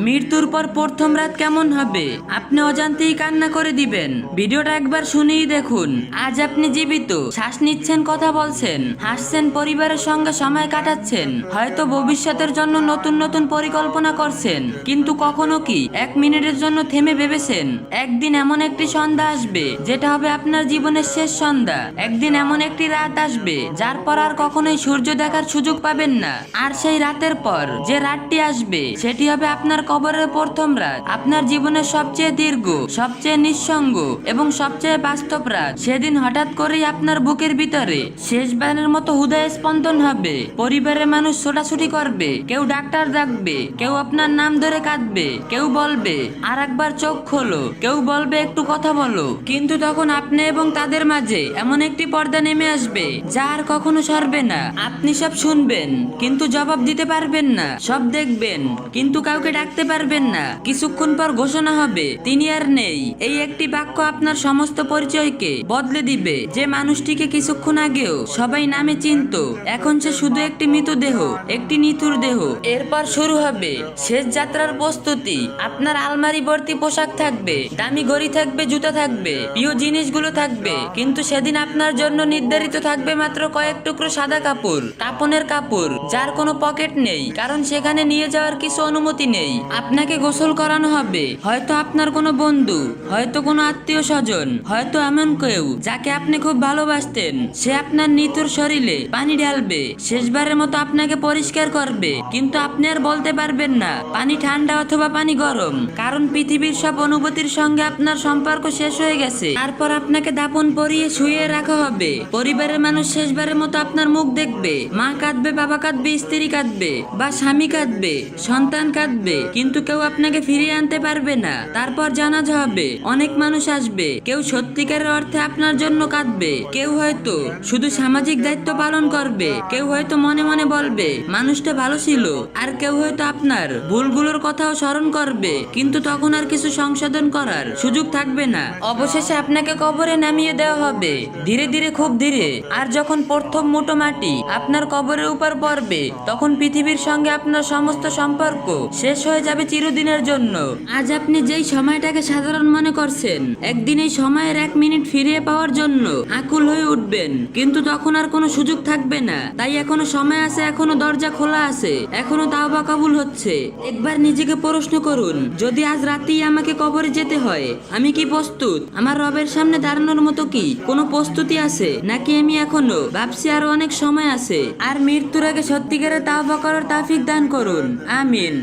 মৃত্যুর পর প্রথম রাত কেমন হবে আপনি অজান্তেই কান্না করে দিবেন। ভিডিওটা একবার শুনেই দেখুন। আজ আপনি জীবিত, শ্বাস নিচ্ছেন, কথা বলছেন, হাসছেন, পরিবারের সঙ্গে সময় কাটাচ্ছেন, হয়তো ভবিষ্যতের জন্য নতুন নতুন পরিকল্পনা করছেন। কিন্তু কখনো কি এক মিনিটের জন্য থেমে ভেবেছেন একদিন এমন একটি সন্ধ্যা আসবে যেটা হবে আপনার জীবনের শেষ সন্ধ্যা। একদিন এমন একটি রাত আসবে যার পর আর কখনোই সূর্য দেখার সুযোগ পাবেন না। আর সেই রাতের পর যে রাতটি আসবে সেটি হবে আপনার কবরের প্রথম রাত। আপনার জীবনের সবচেয়ে দীর্ঘ, সবচেয়ে নিঃসঙ্গ এবং সবচেয়ে বাস্তব রাত। সেদিন হঠাৎ করেই আপনার বুকের ভিতরে শেষবারের মতো হৃদয় স্পন্দন হবে। পরিবারের মানুষ ছোটাছুটি করবে, কেউ ডাক্তার ডাকবে, কেউ আপনার নাম ধরে কাঁদবে, কেউ বলবে আর একবার চোখ খোলো, কেউ বলবে একটু কথা বলো। কিন্তু তখন আপনি এবং তাদের মাঝে এমন একটি পর্দা নেমে আসবে যা আর কখনো সরবে না। আপনি সব শুনবেন কিন্তু জবাব দিতে পারবেন না, সব দেখবেন কিন্তু কাউকে ডাকতে পারবেন না। কিছুক্ষণ পর ঘোষণা হবে তিনি আর নেই। এই একটি বাক্য আপনার সমস্ত পরিচয়কে বদলে দিবে। যে মানুষটিকে কিছুক্ষণ আগেও সবাই নামে চিনত, এখন সে শুধু একটি মৃতদেহ, একটি নিথুর দেহ। এরপর শুরু হবে শেষ যাত্রার প্রস্তুতি। আপনার আলমারি ভর্তি পোশাক থাকবে, দামি ঘড়ি থাকবে, জুতা থাকবে, প্রিয় জিনিসগুলো থাকবে, কিন্তু সেদিন আপনার জন্য নির্ধারিত থাকবে মাত্র কয়েক টুকরো সাদা কাপড়, কাপনের কাপড় যার কোনো পকেট নেই, কারণ সেখানে নিয়ে যাওয়ার কিছু অনুমতি নেই। আপনাকে গোসল করানো হবে, হয়তো আপনার কোনো বন্ধু, হয়তো কোনো আত্মীয় স্বজন, হয়তো এমন কেউ যাকে আপনি খুব ভালোবাসতেন। সে আপনার নিথুর শরীরে পানি ঢালবে, শেষবারের মতো আপনাকে পরিষ্কার করবে, কিন্তু আপনি আর বলতে পারবেন না পানি ঠান্ডা অথবা পানি গরম, কারণ পৃথিবীর সব অনুভূতির সঙ্গে আপনার সম্পর্ক শেষ হয়ে গেছে। তারপর আপনাকে দাপন পরিয়ে শুয়ে রাখা হবে। পরিবারের মানুষ শেষবারের মতো আপনার মুখ দেখবে। মা কাঁদবে, বাবা কাঁদবে, স্ত্রী কাঁদবে বা স্বামী কাঁদবে, সন্তান কাঁদবে, কিন্তু কেউ আপনাকে ফিরিয়ে আনতে পারবে না। তারপর জানাজা হবে, অনেক মানুষ আসবে, কেউ সত্যিকারের অর্থে আপনার জন্য কাঁদবে, কেউ হয়তো শুধু সামাজিক দায়িত্ব পালন করবে, কেউ হয়তো মনে মনে বলবে মানুষটা ভালো ছিল, আর কেউ হয়তো আপনার ভুলগুলোর কথাও স্মরণ করবে, কিন্তু তখন আর কিছু সংশোধন করার সুযোগ থাকবে না। অবশেষে আপনাকে কবরে নামিয়ে দেওয়া হবে, ধীরে ধীরে, খুব ধীরে। আর যখন প্রথম মুঠো মাটি আপনার কবরের উপর পড়বে, তখন পৃথিবীর সঙ্গে আপনার সমস্ত সম্পর্ক শেষ হয়ে যাবে চিরদিনের জন্য। আজ আপনি যেই সময়টাকে সাধারণ মনে করছেন, একদিন এই সময়ের এক মিনিট ফিরিয়ে পাওয়ার জন্য আকুল হয়ে উঠবেন, কিন্তু তখন আর কোনো সুযোগ থাকবে না। তাই এখনো সময় আছে, এখনো দরজা খোলা আছে, এখনো তাওবা কবুল হচ্ছে। একবার নিজেকে প্রশ্ন করুন, যদি আজ রাতেই আমাকে কবরে যেতে হয়, আমি কি প্রস্তুত? আমার রবের সামনে দাঁড়ানোর মতো কি কোনো প্রস্তুতি আছে, নাকি আমি এখনো ভাবছি আরো অনেক সময় আছে? আর মৃত্যুর আগে সত্যিকারের তাওবা করার তৌফিক দান করুন, আমিন।